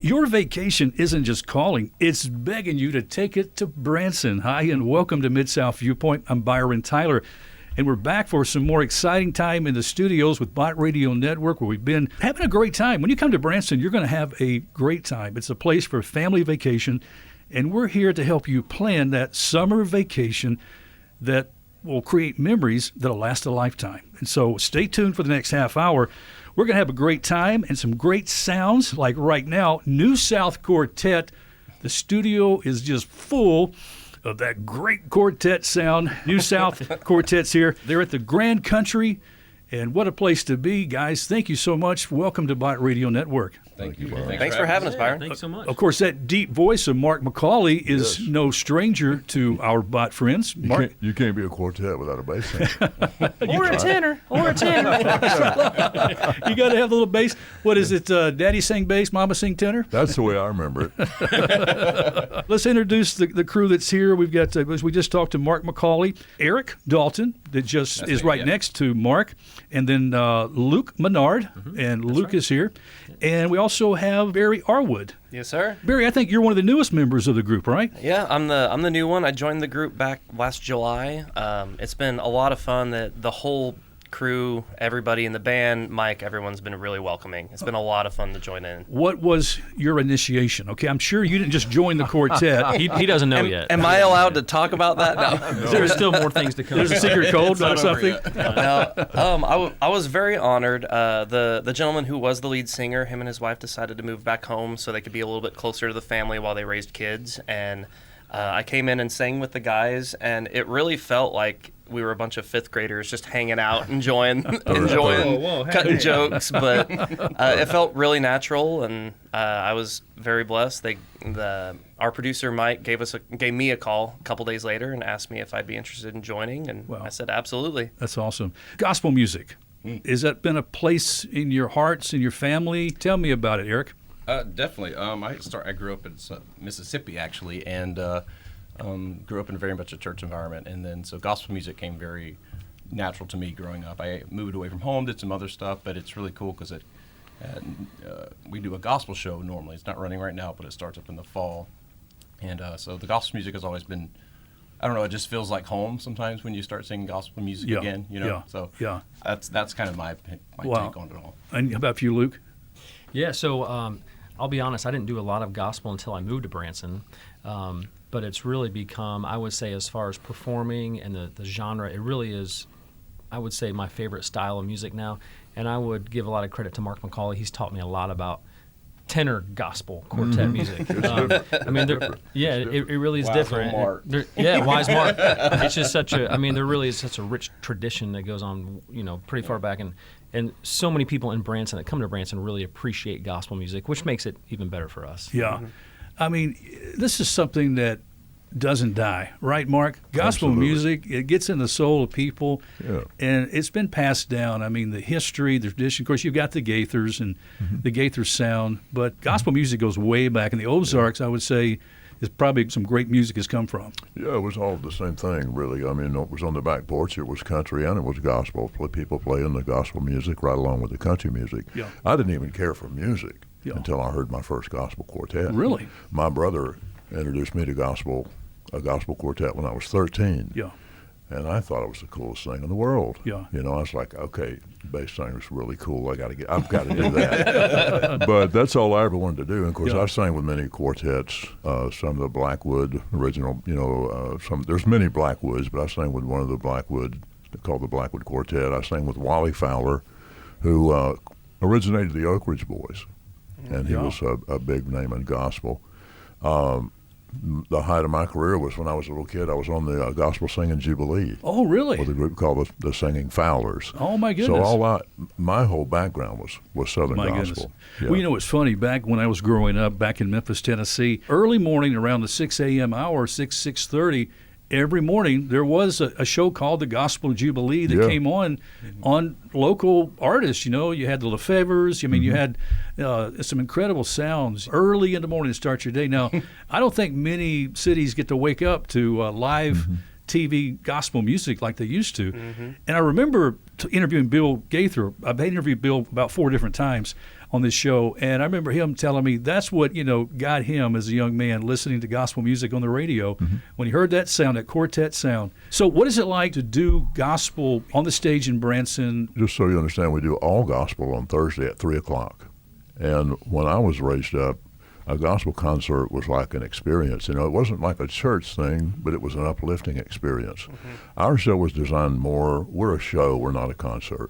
Your vacation isn't just calling, it's begging you to take it to Branson. Hi, and welcome to Mid-South Viewpoint. I'm Byron Tyler, and we're back for some more exciting time in the studios with Bot Radio Network, where we've been having a great time. When you come to Branson, you're going to have a great time. It's a place for family vacation, and we're here to help you plan that summer vacation that will create memories that'll last a lifetime. And so stay tuned for the next half hour. We're going to have a great time and some great sounds, like right now, New South Quartet. The studio is just full of that great quartet sound. New South Quartet's here. They're at the Grand Country, and what a place to be, guys. Thank you so much. Welcome to Bot Radio Network. Thank you. Thanks for having us, Byron. Thanks so much. Of course, that deep voice of Mark McCauley is no stranger to our bot friends. Mark, You can't be a quartet without a bass singer. Or a tenor. you got to have a little bass. What is it? Daddy sing bass, Mama sing tenor? That's the way I remember it. Let's introduce the crew that's here. We've got, we just talked to Mark McCauley, Eric Dalton, that just is right next to Mark, and then Luke Menard, and Luke is here. And we also have Barry Arwood. Yes, sir. Barry, I think you're one of the newest members of the group, right? Yeah, I'm the new one. I joined the group back last July. It's been a lot of fun. The whole crew, everybody in the band, Mike, everyone's been really welcoming. It's been a lot of fun to join in. What was your initiation? Okay, I'm sure you didn't just join the quartet. He doesn't know yet. Am I allowed to talk about that? No. There's still more things to come. There's a secret code or something? No, I was very honored. The gentleman who was the lead singer, him and his wife decided to move back home so they could be a little bit closer to the family while they raised kids. And I came in and sang with the guys, and it really felt like we were a bunch of fifth graders just hanging out, enjoying cutting jokes. But it felt really natural, and I was very blessed. Our producer Mike gave me a call a couple days later and asked me if I'd be interested in joining, and I said absolutely. That's awesome. Gospel music, has that been a place in your hearts, in your family? Tell me about it, Eric. Definitely. I grew up in Mississippi, actually, and grew up in very much a church environment. And then so gospel music came very natural to me growing up. I moved away from home, did some other stuff, but it's really cool because we do a gospel show normally. It's not running right now, but it starts up in the fall. And so the gospel music has always been, I don't know, it just feels like home sometimes when you start singing gospel music again, you know? Yeah. So yeah. That's kind of my take on it all. And how about you, Luke? Yeah, so I'll be honest, I didn't do a lot of gospel until I moved to Branson, but it's really become, I would say, as far as performing and the genre, it really is, I would say, my favorite style of music now. And I would give a lot of credit to Mark McCauley. He's taught me a lot about tenor gospel quartet music. I mean, it really is different. Mark. Wise Mark. It's just there really is such a rich tradition that goes on, pretty far back. And so many people in Branson that come to Branson really appreciate gospel music, which makes it even better for us. Yeah. Mm-hmm. I mean, this is something that doesn't die, right, Mark? Gospel music, it gets in the soul of people, and it's been passed down. I mean, the history, the tradition. Of course, you've got the Gaithers and the Gaither sound, but gospel music goes way back. In the Ozarks, I would say, is probably some great music has come from. Yeah, it was all the same thing, really. I mean, it was on the back porch. It was country and it was gospel. People playing the gospel music right along with the country music. Yeah. I didn't even care for music until I heard my first gospel quartet. Really? My brother introduced me to a gospel quartet when I was 13. Yeah. And I thought it was the coolest thing in the world. Yeah. I was like, okay, bass singer's really cool. I've got to do that. But that's all I ever wanted to do. And of course, I sang with many quartets. Some of the Blackwood original, there's many Blackwoods, but I sang with one of the Blackwood, called the Blackwood Quartet. I sang with Wally Fowler, who originated the Oak Ridge Boys, and he was a big name in gospel. The height of my career was when I was a little kid. I was on the Gospel Singing Jubilee. Oh, really? With a group called the Singing Fowlers. Oh, my goodness. So my whole background was Southern gospel. Yeah. Well, it's funny. Back when I was growing up, back in Memphis, Tennessee, early morning around the 6 a.m. hour, 6:30, every morning there was a show called the Gospel Jubilee that came on local artists. You had the Lefevres. I mean, you had some incredible sounds early in the morning to start your day. Now, I don't think many cities get to wake up to live TV gospel music like they used to. And I remember interviewing Bill Gaither. I've interviewed Bill about 4 different times. on this show, and I remember him telling me that's what, got him as a young man listening to gospel music on the radio when he heard that sound, that quartet sound. So what is it like to do gospel on the stage in Branson? Just so you understand, we do all gospel on Thursday at 3 o'clock. And when I was raised up, a gospel concert was like an experience. It wasn't like a church thing, but it was an uplifting experience. Our show was designed more, we're a show, we're not a concert.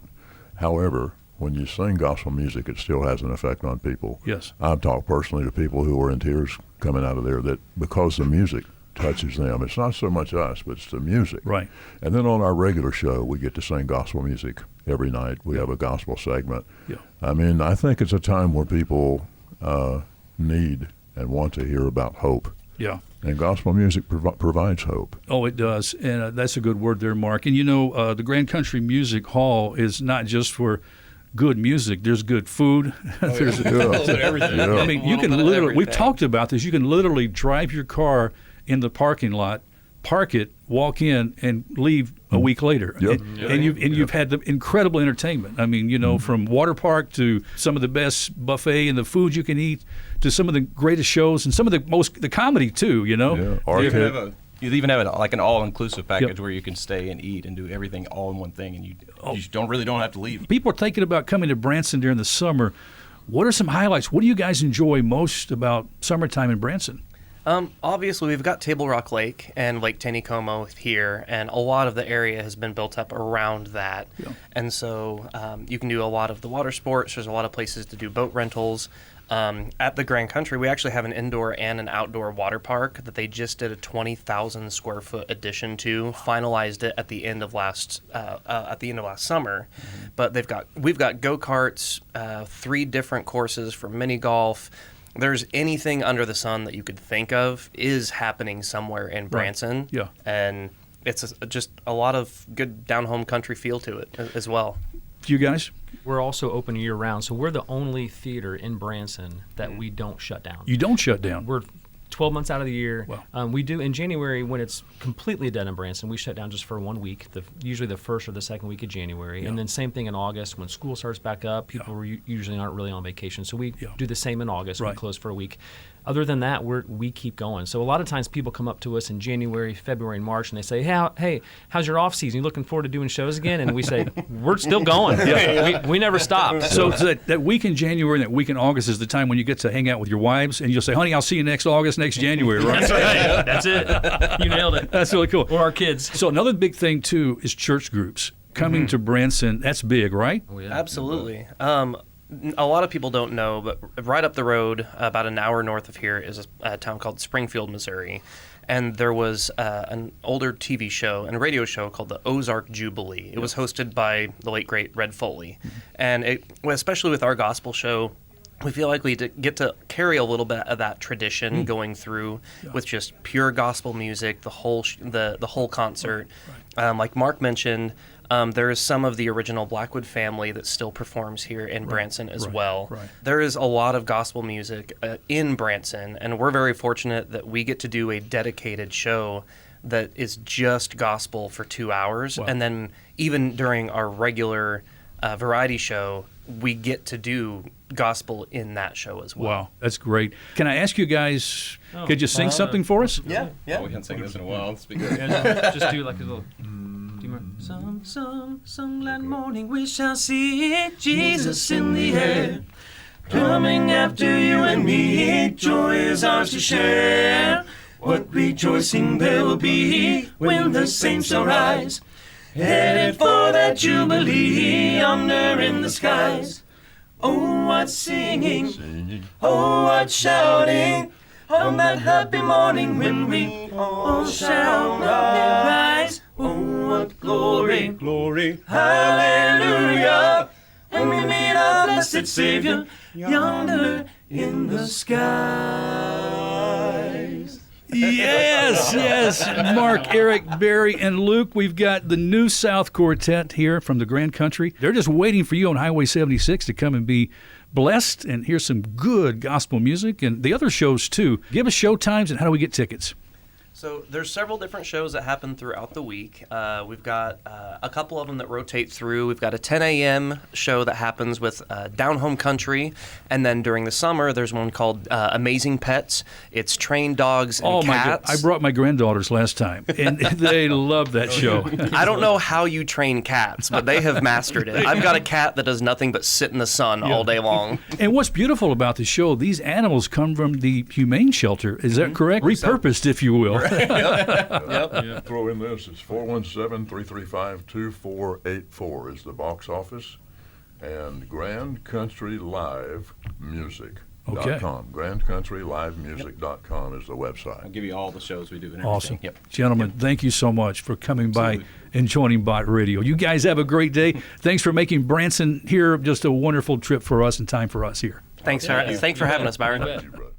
However, when you sing gospel music, it still has an effect on people. Yes. I've talked personally to people who were in tears coming out of there that because the music touches them. It's not so much us, but it's the music. Right. And then on our regular show, we get to sing gospel music every night. We have a gospel segment. Yeah. I mean, I think it's a time where people need and want to hear about hope. Yeah. And gospel music provides hope. Oh, it does. And that's a good word there, Mark. And the Grand Country Music Hall is not just for good music. There's good food. There's everything. I mean, you can literally, we've talked about this, you can literally drive your car in the parking lot, park it, walk in, and leave a week later. Yep. And you've had the incredible entertainment. I mean, from water park to some of the best buffet and the food you can eat to some of the greatest shows and some of the comedy too, Yeah. Arcade. You even have like an all-inclusive package where you can stay and eat and do everything all in one thing, and you don't have to leave. People are thinking about coming to Branson during the summer. What are some highlights? What do you guys enjoy most about summertime in Branson? Obviously, we've got Table Rock Lake and Lake Taneycomo here, and a lot of the area has been built up around that. Yeah. And so you can do a lot of the water sports. There's a lot of places to do boat rentals. At the Grand Country, we actually have an indoor and an outdoor water park that they just did a 20,000 square foot addition to. Finalized it at the end of last summer. But we've got go-karts, 3 different courses for mini golf. There's anything under the sun that you could think of is happening somewhere in Branson. Right. Yeah. And it's just a lot of good down-home country feel to it as well. You guys? We're also open year-round, so we're the only theater in Branson that we don't shut down. You don't shut down? We're 12 months out of the year. Wow. We do in January when it's completely dead in Branson. We shut down just for 1 week, usually the first or the second week of January. Yeah. And then same thing in August when school starts back up. People usually aren't really on vacation, so we do the same in August. Right. We close for a week. Other than that, we keep going. So a lot of times people come up to us in January, February, and March, and they say, hey, how's your off season? You looking forward to doing shows again? And we say, we're still going. We never stop. So that week in January and that week in August is the time when you get to hang out with your wives, and you'll say, honey, I'll see you next August, next January, right? That's right. That's it. You nailed it. That's really cool. Or our kids. So another big thing, too, is church groups. Coming to Branson, that's big, right? Oh, yeah. Absolutely. A lot of people don't know, but right up the road, about an hour north of here, is a town called Springfield, Missouri. And there was an older TV show and a radio show called the Ozark Jubilee. It was hosted by the late, great Red Foley. And especially with our gospel show, we feel like we get to carry a little bit of that tradition going through with just pure gospel music, the whole concert. Right. Like Mark mentioned, there is some of the original Blackwood family that still performs here in Branson as well. Right. There is a lot of gospel music in Branson, and we're very fortunate that we get to do a dedicated show that is just gospel for 2 hours. Wow. And then even during our regular variety show, we get to do gospel in that show as well. Wow, that's great. Can I ask you guys, could you sing something for us? Yeah. Oh, we haven't sang this in a while. Let's be good. Just do like a little... Some glad morning we shall see Jesus in the air, coming after you and me. Joy is ours to share. What rejoicing there will be when the saints shall rise, headed for that jubilee yonder in the skies. Oh, what singing, oh, what shouting, on that happy morning when we all shall rise. Oh, what glory, glory, hallelujah, when we meet our blessed Savior yonder in the skies. Yes. Mark, Eric, Barry, and Luke, we've got the New South Quartet here from the Grand Country. They're just waiting for you on Highway 76 to come and be blessed and hear some good gospel music and the other shows, too. Give us show times and how do we get tickets? So there's several different shows that happen throughout the week. We've got a couple of them that rotate through. We've got a 10 a.m. show that happens with Down Home Country, and then during the summer there's one called Amazing Pets. It's trained dogs and cats. My God. I brought my granddaughters last time, and they love that show. I don't know how you train cats, but they have mastered it. I've got a cat that does nothing but sit in the sun all day long. And what's beautiful about the show, these animals come from the humane shelter. Is that correct? Repurposed, if you will. Yep. Throw in this, it's 417-335-2484 is the box office, and Grand Country Live Music.com. GrandCountryLiveMusic.com is the website. I'll give you all the shows we do and everything. Awesome. Yep. Gentlemen, thank you so much for coming by Absolutely. and joining Bot Radio. You guys have a great day. Thanks for making Branson here just a wonderful trip for us and time for us here. Thanks for having us, Byron. Thank you, brother.